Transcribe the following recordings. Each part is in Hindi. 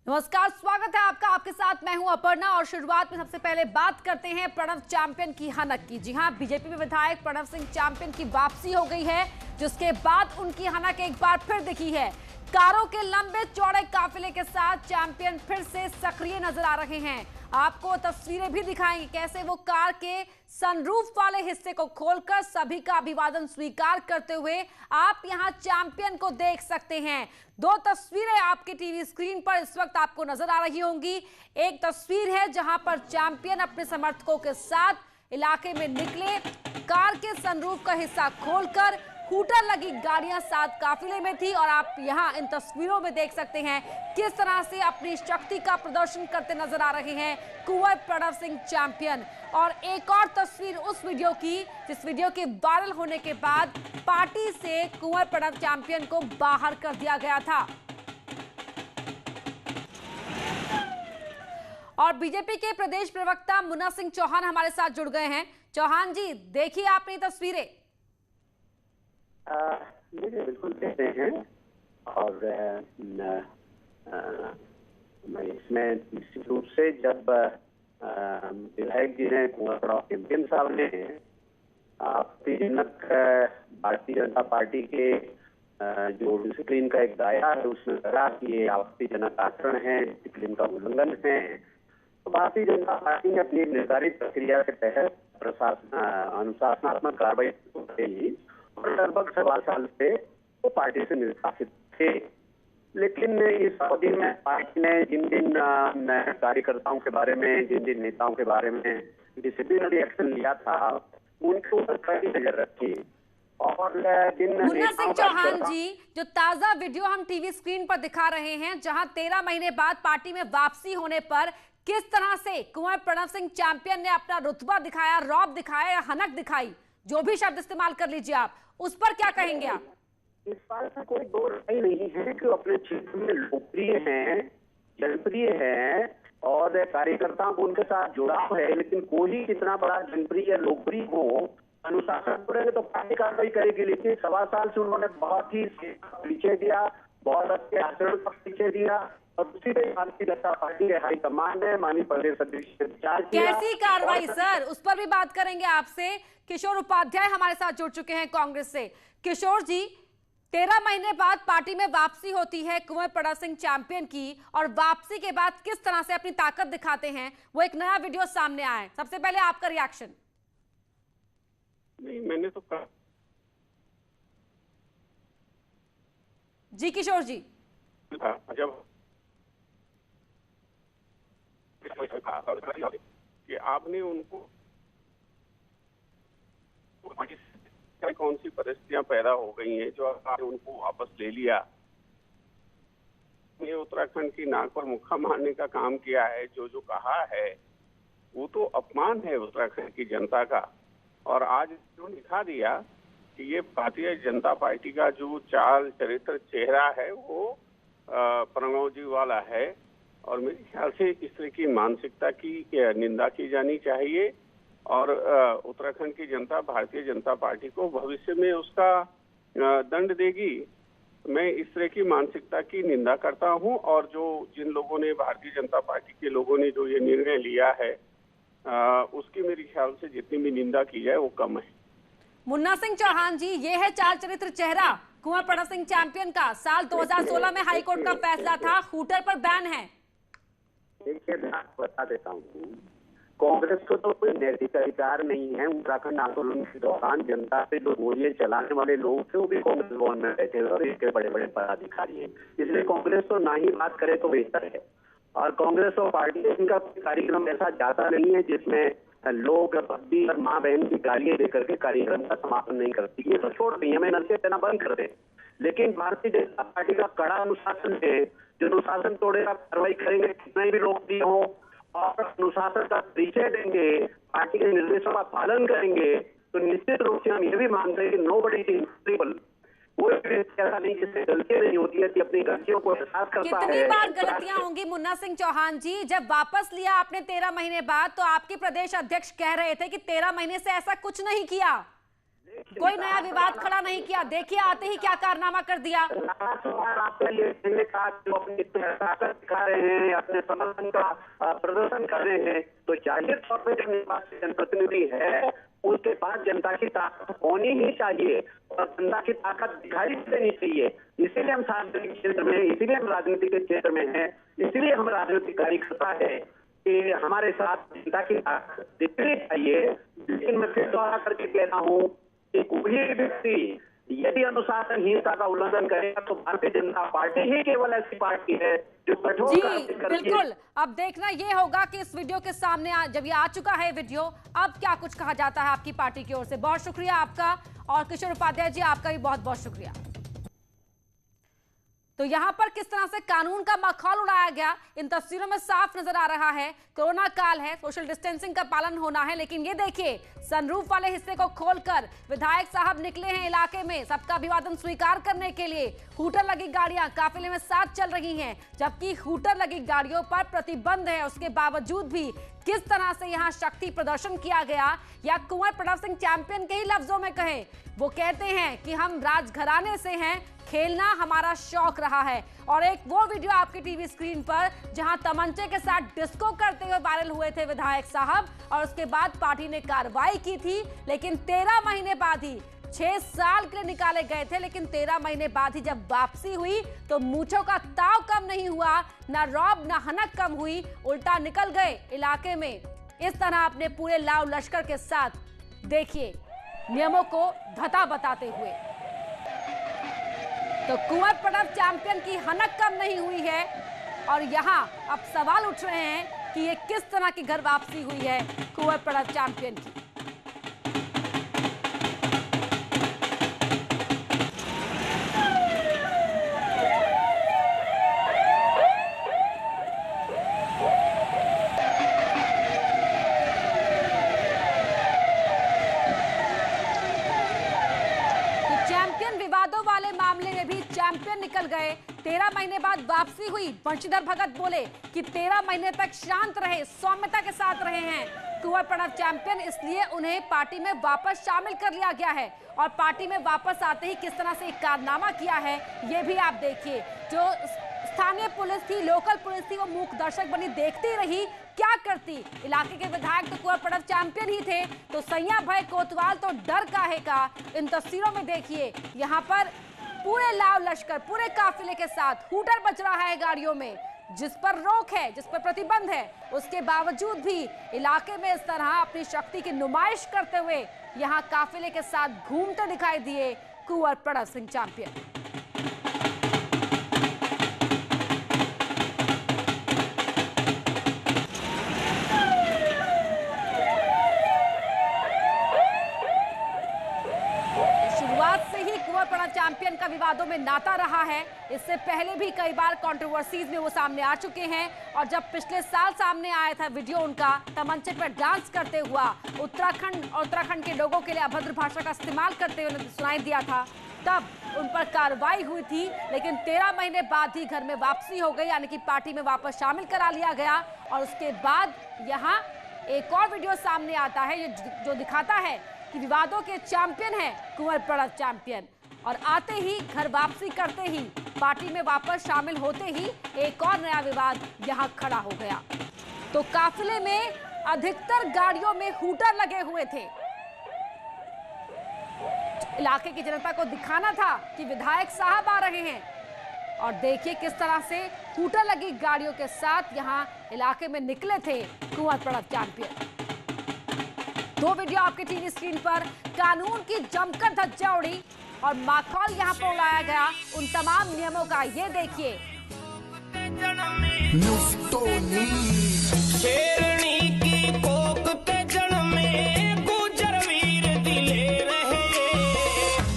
नमस्कार, स्वागत है आपका। आपके साथ मैं हूं अपर्णा और शुरुआत में सबसे पहले बात करते हैं प्रणव चैंपियन की हनक की। जी हां, बीजेपी में विधायक प्रणव सिंह चैंपियन की वापसी हो गई है, जिसके बाद उनकी हनक एक बार फिर दिखी है। कारों के लंबे चौड़े काफिले के साथ चैंपियन फिर से सक्रिय नजर आ रहे हैं। आपको तस्वीरें भी दिखाएंगे कैसे वो कार के सनरूफ वाले हिस्से को खोलकर सभी का अभिवादन स्वीकार करते हुए आप यहां चैंपियन को देख सकते हैं। दो तस्वीरें आपके टीवी स्क्रीन पर इस वक्त आपको नजर आ रही होंगी। एक तस्वीर है जहां पर चैंपियन अपने समर्थकों के साथ इलाके में निकले, कार के सनरूफ का हिस्सा खोलकर हूटर लगी गाड़ियां साथ काफिले में थी और आप यहां इन तस्वीरों में देख सकते हैं किस तरह से अपनी शक्ति का प्रदर्शन करते नजर आ रहे हैं कुंवर प्रणव सिंह चैंपियन। और एक और तस्वीर उस वीडियो की जिस वीडियो के वायरल होने के बाद पार्टी से कुंवर प्रणव चैंपियन को बाहर कर दिया गया था। और बीजेपी के प्रदेश प्रवक्ता मुन्ना सिंह चौहान हमारे साथ जुड़ गए हैं। चौहान जी, देखिए आपने तस्वीरें। मुझे बिल्कुल देते हैं और मैं इसमें निश्चित रूप से जब विधायक जी ने कुंवर प्रणव चैंपियन साहब ने भारतीय जनता पार्टी के जो डिसिप्लिन का एक दायरा है उसमें कहा कि ये आपत्तिजनक आचरण है, डिसिप्लिन का उल्लंघन है, तो भारतीय जनता पार्टी ने अपनी निर्धारित प्रक्रिया के तहत अनुशासनात्मक कार्रवाई की और लगभग 1.25 साल से वो पार्टी से निष्कासित थे। लेकिन इस अवधि में पार्टी ने जिन कार्यकर्ताओं के बारे में, जिन नेताओं के बारे में डिसिप्लिनरी एक्शन लिया था उनके ऊपर कड़ी नजर रखी। और मुन्ना सिंह चौहान जी, जो ताजा वीडियो हम टीवी स्क्रीन पर दिखा रहे हैं, जहां 13 महीने बाद पार्टी में वापसी होने पर किस तरह से कुंवर प्रणव सिंह चैंपियन ने अपना रुतबा दिखाया, रौब दिखाया या हनक दिखाई, जो भी शब्द इस्तेमाल कर लीजिए आप, उस पर क्या कहेंगे आप? इस बात में कोई दो राय नहीं है कि अपने क्षेत्र में लोकप्रिय हैं, जनप्रिय हैं और कार्यकर्ताओं को उनके साथ जुड़ाव है। लेकिन कोई कितना बड़ा जनप्रिय लोकप्रिय हो, अनुशासन करेंगे तो पार्टी कार्रवाई करेगी। लेकिन 1.25 साल से उन्होंने बहुत ही परिचय दिया, बहुत अच्छे आचरण का परिचय दिया और उसी पे भारतीय जनता पार्टी के हाईकमान ने माननीय प्रदेश अध्यक्ष कैसी कार्रवाई सर, उस पर भी बात करेंगे आपसे। किशोर उपाध्याय हमारे साथ जुड़ चुके हैं कांग्रेस से। किशोर जी, 13 महीने बाद पार्टी में वापसी होती है कुंवर प्रणव सिंह चैंपियन की और वापसी के बाद किस तरह से अपनी ताकत दिखाते हैं, वो एक नया वीडियो सामने आया है। सबसे पहले आपका रिएक्शन। नहीं, मैंने तो कहा जी किशोर जी, जब कि आपने उनको कौन सी परिस्थितियां पैदा हो गई हैं जो आपने उनको वापस ले लिया। ये उत्तराखंड की नाक पर मुक्का मारने का काम किया है। जो कहा है वो तो अपमान है उत्तराखंड की जनता का। और आज जो दिखा दिया कि ये भारतीय जनता पार्टी का जो चाल चरित्र चेहरा है वो प्रणव जी वाला है। और मेरे ख्याल से इस तरह की मानसिकता की निंदा की जानी चाहिए और उत्तराखंड की जनता भारतीय जनता पार्टी को भविष्य में उसका दंड देगी। मैं इस तरह की मानसिकता की निंदा करता हूं और जिन लोगों ने, भारतीय जनता पार्टी के लोगों ने जो ये निर्णय लिया है उसकी मेरे ख्याल से जितनी भी निंदा की जाए वो कम है। मुन्ना सिंह चौहान जी, ये है चाल चरित्र चेहरा कुंवर प्रणव सिंह चैंपियन का। साल 2016 में हाईकोर्ट का फैसला था, हूटर पर बैन है। देखिए, मैं बता देता हूँ, कांग्रेस को तो कोई नैतिक अधिकार नहीं है। उत्तराखंड आंदोलन के दौरान जनता पे जो गोलियां चलाने वाले लोग थे वो भी कांग्रेस भवन में बैठे हुए और इसके बड़े बड़े पदाधिकारी हैं। इसलिए कांग्रेस तो ना ही बात करे तो बेहतर है। और कांग्रेस और पार्टी का कोई कार्यक्रम ऐसा जाता नहीं है जिसमें लोग पत्नी और माँ बहन की गालियां देकर के कार्यक्रम का समापन नहीं करती। ये तो छोड़ दी, हमें नशे देना बंद कर दे। लेकिन भारतीय जनता पार्टी का कड़ा अनुशासन है। जो अनुशासन तोड़ेगा कार्रवाई करेंगे, कितने भी लोकप्रिय हो और अनुशासन का परिचय देंगे, पार्टी के निर्देशों का पालन करेंगे, तो निश्चित रूप से हम ये भी मानते हैं कि नोबडी इज इनविजिबल। कोई ऐसा नहीं जिससे गलतियां नहीं होती है कि अपनी गलतियों को एहसास करता है। कितनी बार गलतियां होंगी मुन्ना सिंह चौहान जी? जब वापस लिया आपने 13 महीने बाद तो आपके प्रदेश अध्यक्ष कह रहे थे कि 13 महीने से ऐसा कुछ नहीं किया। कोई नया विवाद खड़ा नहीं किया। देखिए आते ही क्या कारनामा कर दिया। आपका ये कहने का जो अपनी ताकत दिखा रहे हैं, अपने समर्थन का प्रदर्शन कर रहे हैं, तो जाहिर तौर पर जो निर्वाचित जनप्रतिनिधि है उसके पास जनता की ताकत होनी ही चाहिए और जनता की ताकत दिखाई देनी चाहिए। इसीलिए हम सार्वजनिक क्षेत्र में, इसीलिए हम राजनीति के क्षेत्र में हैं, इसीलिए हम राजनीतिक कार्यकर्ता है कि हमारे साथ जनता की ताकत दिखनी चाहिए। लेकिन मैं फिर दोहरा करके कह रहा हूँ कि कोई व्यक्ति यदि अनुशासनहीनता का उल्लंघन करेगा तो भारतीय जनता पार्टी ही केवल ऐसी पार्टी है जो कठोर जी बिल्कुल। अब देखना ये होगा कि इस वीडियो के सामने जब ये आ चुका है वीडियो, अब क्या कुछ कहा जाता है आपकी पार्टी की ओर से। बहुत शुक्रिया आपका, और किशोर उपाध्याय जी आपका भी बहुत बहुत शुक्रिया। तो यहां पर किस तरह से कानून का मखौल उड़ाया गया इन तस्वीरों में साफ नजर आ रहा है। कोरोना काल है, सोशल डिस्टेंसिंग का पालन होना है, लेकिन ये देखिए सनरूफ वाले हिस्से को खोलकर विधायक साहब निकले हैं इलाके में सबका अभिवादन स्वीकार करने के लिए। हूटर लगी गाड़ियां काफिले में साथ चल रही हैं, जबकि हूटर लगी गाड़ियों पर प्रतिबंध है। उसके बावजूद भी किस तरह से यहां शक्ति प्रदर्शन किया गया, या कुंवर प्रणव सिंह चैंपियन के ही लफ्जों में कहें, वो कहते हैं कि हम राजघराने से हैं, खेलना हमारा शौक रहा है। और एक वो वीडियो आपकी टीवी स्क्रीन पर जहां तमंचे के साथ डिस्को करते हुए वायरल हुए थे विधायक साहब, और उसके बाद पार्टी ने कार्रवाई की थी। लेकिन 13 महीने बाद ही, 6 साल के लिए निकाले गए थे, लेकिन 13 महीने बाद ही जब वापसी हुई तो मूंछों का ताव कम नहीं हुआ, ना रौब ना हनक कम हुई, उल्टा निकल गए इलाके में इस तरह अपने पूरे लाव लश्कर के साथ। देखिए नियमों को धता बताते हुए तो कुंवर प्रणव चैंपियन की हनक कम नहीं हुई है। और यहां अब सवाल उठ रहे हैं कि ये किस तरह की घर वापसी हुई है कुंवर प्रणव चैंपियन की। विवादों वाले मामले में भी चैंपियन निकल गए। 13 महीने बाद वापसी हुई। बंशीधर भगत बोले कि 13 महीने तक शांत रहे, सौम्यता के साथ रहे हैं कुंवर प्रणव चैंपियन, इसलिए उन्हें पार्टी में वापस शामिल कर लिया गया है। और पार्टी में वापस आते ही किस तरह से एक कारनामा किया है ये भी आप देखिए। जो स्थानीय पुलिस थी, लोकल पुलिस थी, वो मूक दर्शक बनी देखती रही, क्या करती। इलाके के विधायक तो कुंवर प्रणव चैंपियन ही थे, तो सैया भय कोतवाल तो डर काहे का। इन तस्वीरों में देखिए यहाँ पर पूरे लाव लश्कर, पूरे काफिले के साथ हूटर बज रहा है गाड़ियों में, जिस पर रोक है, जिस पर प्रतिबंध है, उसके बावजूद भी इलाके में इस तरह अपनी शक्ति की नुमाइश करते हुए यहाँ काफिले के साथ घूमते दिखाई दिए कुंवर प्रणव सिंह चैंपियन। प्रणव चैंपियन का विवादों में नाता रहा है। इससे पहले भी कई बार कंट्रोवर्सीज में वो सामने आ चुके हैं। और जब पिछले साल सामने आया था वीडियो उनका तमंचे पर डांस करते हुआ उत्तराखंड के लोगों के लिए अभद्र भाषा का इस्तेमाल करते हुए सुनाई दिया था, तब उन पर कार्रवाई हुई थी। लेकिन 13 महीने बाद ही घर में वापसी हो गई, यानी कि पार्टी में वापस शामिल करा लिया गया। और उसके बाद यहाँ एक और वीडियो सामने आता है जो दिखाता है कि विवादों के चैंपियन है कुंवर प्रणव चैंपियन। और आते ही, घर वापसी करते ही, पार्टी में वापस शामिल होते ही एक और नया विवाद यहां खड़ा हो गया। तो काफिले में अधिकतर गाड़ियों में हूटर लगे हुए थे। इलाके की जनता को दिखाना था कि विधायक साहब आ रहे हैं। और देखिए किस तरह से हूटर लगी गाड़ियों के साथ यहां इलाके में निकले थे कुंवर प्रणव चैंपियन। दो वीडियो आपके टीवी स्क्रीन पर। कानून की जमकर धज्जियां उड़ी और माखौल यहाँ पर उड़ाया गया उन तमाम नियमों का। ये देखिए शेरनी की कोक के जन्मे गुजर वीर दिले रहे,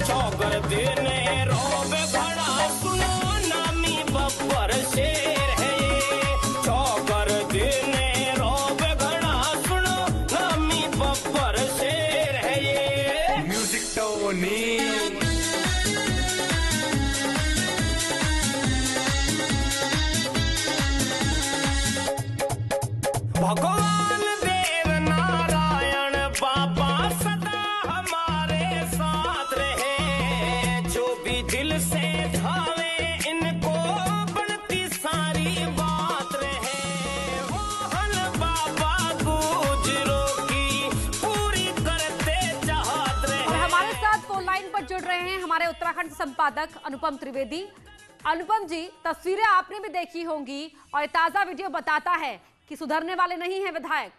चौगर देने रोब घड़ा सुनो नामी बब्बर शेर है ये, चौगर देने रोब घड़ा सुनो नामी बब्बर शेर है ये। म्यूजिक टोनी भगो उत्तराखंड संपादक अनुपम त्रिवेदी। अनुपम जी, तस्वीरें आपने भी देखी होंगी और ताजा वीडियो बताता है कि सुधरने वाले नहीं हैं विधायक।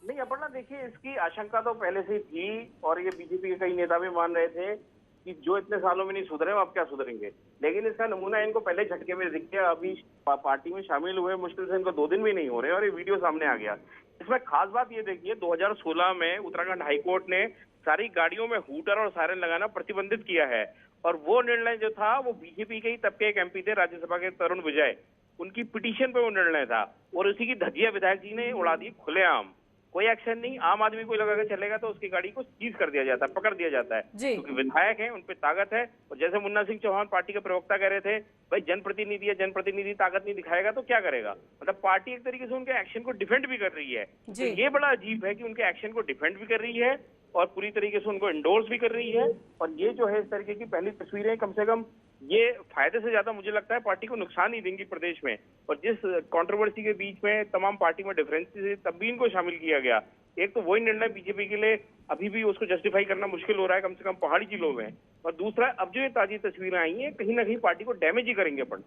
नहीं अपर्णा, देखिए इसकी आशंका तो पहले से ही थी और ये बीजेपी के कई नेता भी मान रहे थे कि जो इतने सालों में नहीं सुधरे अब क्या सुधरेंगे। लेकिन इसका नमूना इनको पहले झटके में दिख गया। अभी पार्टी में शामिल हुए मुश्किल से इनको 2 दिन भी नहीं हो रहे और ये वीडियो सामने आ गया। इसमें खास बात ये देखिए, 2016 में उत्तराखंड हाईकोर्ट ने सारी गाड़ियों में हूटर और सायरन लगाना प्रतिबंधित किया है और वो निर्णय जो था वो बीजेपी के ही तब के एक एमपी थे राज्यसभा के तरुण विजय, उनकी पिटीशन पे वो निर्णय था और उसी की धज्जियां विधायक जी ने उड़ा दी खुलेआम। कोई एक्शन नहीं, आम आदमी कोई लगा के चलेगा तो उसकी गाड़ी को सीज कर दिया जाता है, पकड़ दिया जाता है, क्योंकि विधायक हैं, उन पे ताकत है। और जैसे मुन्ना सिंह चौहान पार्टी के प्रवक्ता कह रहे थे, भाई जनप्रतिनिधि है, जनप्रतिनिधि ताकत नहीं दिखाएगा तो क्या करेगा। मतलब पार्टी एक तरीके से उनके एक्शन को डिफेंड भी कर रही है। तो ये बड़ा अजीब है कि उनके एक्शन को डिफेंड भी कर रही है और पूरी तरीके से उनको इंडोर्स भी कर रही है। और ये जो है इस तरीके की पहली तस्वीरें कम से कम ये फायदे से ज्यादा मुझे लगता है पार्टी को नुकसान ही देंगी प्रदेश में। और जिस कंट्रोवर्सी के बीच में तमाम पार्टी में डिफरेंसेस है, तब भी इनको शामिल किया गया। एक तो वही निर्णय बीजेपी के लिए अभी भी उसको जस्टिफाई करना मुश्किल हो रहा है, कम से कम पहाड़ी जिलों में। और दूसरा, अब जो ये ताजी तस्वीरें आई हैं कहीं ना कहीं पार्टी को डैमेज ही करेंगे। अपन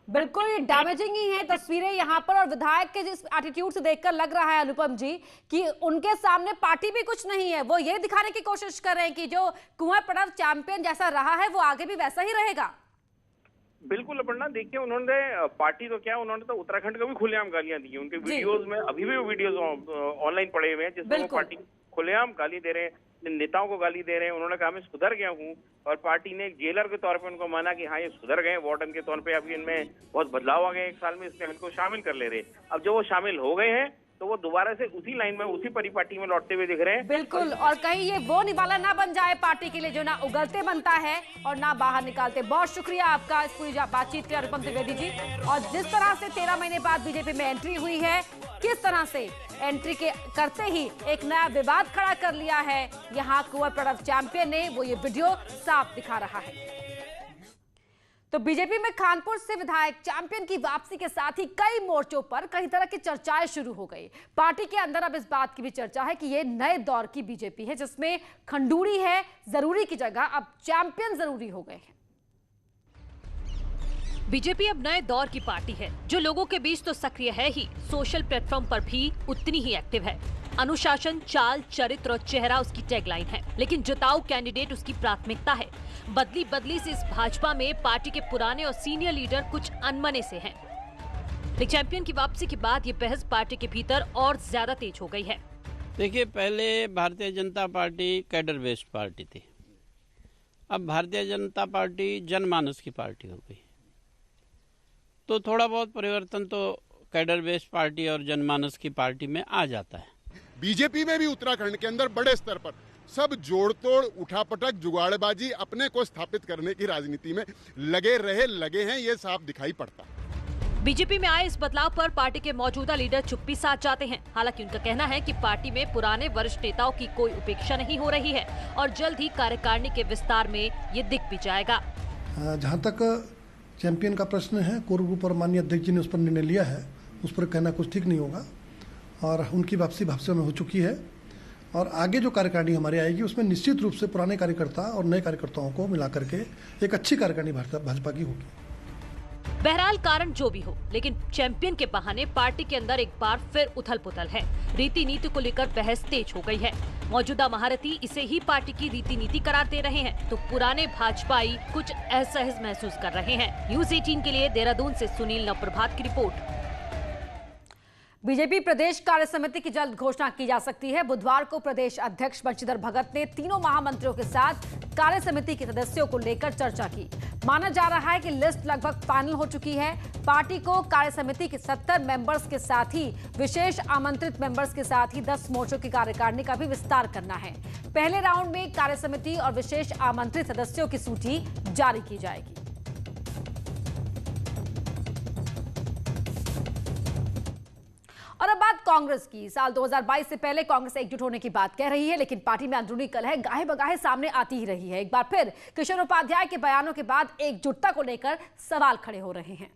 बिल्कुल ये डैमेजिंग ही है तस्वीरें यहाँ पर। और विधायक के जिस एटीट्यूड से देखकर लग रहा है अनुपम जी कि उनके सामने पार्टी भी कुछ नहीं है। वो ये दिखाने की कोशिश कर रहे हैं कि जो कुंवर प्रणव चैंपियन जैसा रहा है वो आगे भी वैसा ही रहेगा। बिल्कुल अपर्णा, देखिए उन्होंने पार्टी तो क्या, उन्होंने तो उत्तराखंड को भी खुलेआम गालियां दी। उनके वीडियोस में अभी भी वो वीडियोस ऑनलाइन पड़े हुए हैं जिसमें वो पार्टी खुलेआम गाली दे रहे हैं, नेताओं को गाली दे रहे हैं। उन्होंने कहा मैं सुधर गया हूँ और पार्टी ने एक जेलर के तौर पे उनको माना कि हाँ ये सुधर गए, वार्डन के तौर पे अभी इनमें बहुत बदलाव आ गए 1 साल में, इसलिए इनको शामिल कर ले रहे। अब जब वो शामिल हो गए हैं तो वो दोबारा से उसी लाइन में उसी परिपाटी में लौटते हुए दिख रहे हैं। बिल्कुल, और कहीं ये वो निवाला ना बन जाए पार्टी के लिए जो ना उगलते बनता है और ना बाहर निकालते। बहुत शुक्रिया आपका इस पूरी बातचीत के अनुपम त्रिवेदी जी। और जिस तरह से 13 महीने बाद बीजेपी में एंट्री हुई है, किस तरह से एंट्री के करते ही एक नया विवाद खड़ा कर लिया है यहाँ कुंवर प्रणव चैंपियन ने, वो ये वीडियो साफ दिखा रहा है। तो बीजेपी में खानपुर से विधायक चैंपियन की वापसी के साथ ही कई मोर्चों पर कई तरह की चर्चाएं शुरू हो गई। पार्टी के अंदर अब इस बात की भी चर्चा है कि ये नए दौर की बीजेपी है जिसमें खंडूरी है जरूरी की जगह अब चैंपियन जरूरी हो गए हैं। बीजेपी अब नए दौर की पार्टी है जो लोगों के बीच तो सक्रिय है ही, सोशल प्लेटफॉर्म पर भी उतनी ही एक्टिव है। अनुशासन, चाल, चरित्र और चेहरा उसकी टैगलाइन है, लेकिन जिताऊ कैंडिडेट उसकी प्राथमिकता है। बदली बदली से इस भाजपा में पार्टी के पुराने और सीनियर लीडर कुछ अनमने से हैं। लेकिन चैंपियन की वापसी के बाद ये बहस पार्टी के भीतर और ज्यादा तेज हो गई है। देखिए, पहले Bharatiya Janata party cadre based party थी, अब भारतीय जनता पार्टी जनमानस की पार्टी हो गई। तो थोड़ा बहुत परिवर्तन तो कैडर बेस्ड पार्टी और जनमानस की पार्टी में आ जाता है। बीजेपी में भी उत्तराखंड के अंदर बड़े स्तर पर सब जोड़तोड़, उठापटक, जुगाड़बाजी, अपने को स्थापित करने की राजनीति में लगे हैं, ये साफ दिखाई पड़ता। बीजेपी में आए इस बदलाव पर पार्टी के मौजूदा लीडर चुप्पी साध जाते हैं। हालांकि उनका कहना है कि पार्टी में पुराने वरिष्ठ नेताओं की कोई उपेक्षा नहीं हो रही है और जल्द ही कार्यकारिणी के विस्तार में ये दिख भी जाएगा। जहाँ तक चैंपियन का प्रश्न है, कोर ग्रुप और माननीय अध्यक्ष जी ने उस पर निर्णय लिया है, उस पर कहना कुछ ठीक नहीं होगा और उनकी वापसी भाजपा में हो चुकी है। और आगे जो कार्यकारिणी हमारी आएगी उसमें निश्चित रूप से पुराने कार्यकर्ता और नए कार्यकर्ताओं को मिलाकर के एक अच्छी कार्यकारिणी भाजपा की होगी। बहरहाल कारण जो भी हो, लेकिन चैंपियन के बहाने पार्टी के अंदर एक बार फिर उथल पुथल है। रीति नीति को लेकर बहस तेज हो गई है। मौजूदा महारथी इसे ही पार्टी की रीति नीति करार दे रहे हैं तो पुराने भाजपाई कुछ असहज महसूस कर रहे हैं। न्यूज़ 18 के लिए देहरादून से सुनील नवप्रभात की रिपोर्ट। बीजेपी प्रदेश कार्य समिति की जल्द घोषणा की जा सकती है। बुधवार को प्रदेश अध्यक्ष बंशीधर भगत ने तीनों महामंत्रियों के साथ कार्य समिति के सदस्यों को लेकर चर्चा की। माना जा रहा है कि लिस्ट लगभग फाइनल हो चुकी है। पार्टी को कार्य समिति के 70 मेंबर्स के साथ ही विशेष आमंत्रित मेंबर्स के साथ ही 10 मोर्चों की कार्यकारिणी का भी विस्तार करना है। पहले राउंड में कार्य समिति और विशेष आमंत्रित सदस्यों की सूची जारी की जाएगी। और अब बात कांग्रेस की। साल 2022 से पहले कांग्रेस एकजुट होने की बात कह रही है, लेकिन पार्टी में अंदरूनी कलह गाहे बगाहे सामने आती ही रही है। एक बार फिर किशोर उपाध्याय के बयानों के बाद एकजुटता को लेकर सवाल खड़े हो रहे हैं।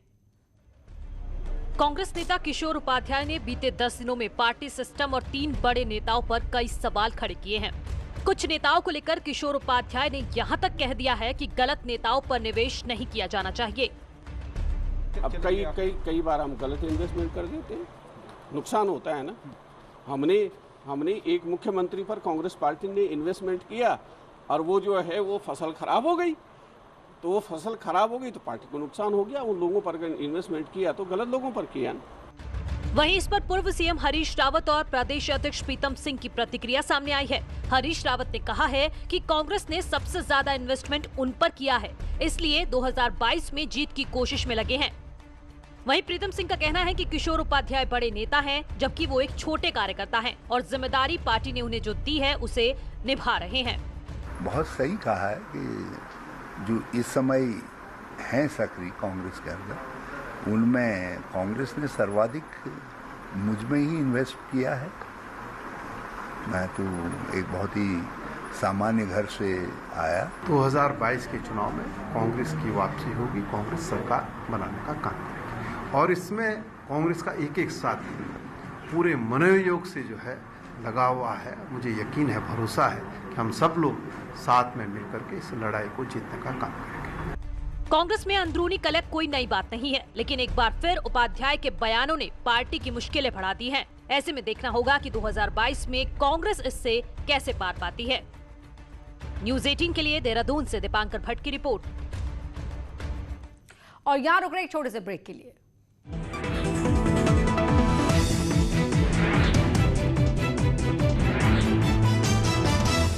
कांग्रेस नेता किशोर उपाध्याय ने बीते 10 दिनों में पार्टी सिस्टम और 3 बड़े नेताओं पर कई सवाल खड़े किए हैं। कुछ नेताओं को लेकर किशोर उपाध्याय ने यहाँ तक कह दिया है कि गलत नेताओं पर निवेश नहीं किया जाना चाहिए। अब कई बार हम गलत इन्वेस्टमेंट कर देते हैं, नुकसान होता है ना। हमने एक मुख्यमंत्री पर कांग्रेस पार्टी ने इन्वेस्टमेंट किया और वो जो है वो फसल खराब हो गई, तो वो फसल खराब हो गई तो पार्टी को नुकसान हो गया। उन लोगों पर अगर इन्वेस्टमेंट किया तो गलत लोगों पर किया ना। वहीं इस पर पूर्व सीएम हरीश रावत और प्रदेश अध्यक्ष प्रीतम सिंह की प्रतिक्रिया सामने आई है। हरीश रावत ने कहा है कि कांग्रेस ने सबसे ज्यादा इन्वेस्टमेंट उन पर किया है, इसलिए 2022 में जीत की कोशिश में लगे हैं। वहीं प्रीतम सिंह का कहना है कि किशोर उपाध्याय बड़े नेता हैं, जबकि वो एक छोटे कार्यकर्ता हैं और जिम्मेदारी पार्टी ने उन्हें जो दी है उसे निभा रहे हैं। बहुत सही कहा है कि जो इस समय हैं सक्रिय कांग्रेस के अंदर, उनमें कांग्रेस ने सर्वाधिक मुझ में ही इन्वेस्ट किया है। मैं तो एक बहुत ही सामान्य घर से आया। 2022 के चुनाव में कांग्रेस की वापसी होगी, कांग्रेस सरकार बनाने का काम करेगी और इसमें कांग्रेस का एक साथी पूरे मनोयोग से जो है लगा हुआ है। मुझे यकीन है, भरोसा है कि हम सब लोग साथ में मिलकर के इस लड़ाई को जीतने का काम करेंगे। कांग्रेस में अंदरूनी कलह कोई नई बात नहीं है, लेकिन एक बार फिर उपाध्याय के बयानों ने पार्टी की मुश्किलें बढ़ा दी हैं। ऐसे में देखना होगा कि 2022 में कांग्रेस इससे कैसे पार पाती है। न्यूज़ 18 के लिए देहरादून से दीपांकर भट्ट की रिपोर्ट। और यहाँ रुक रहे एक छोटे से ब्रेक के लिए।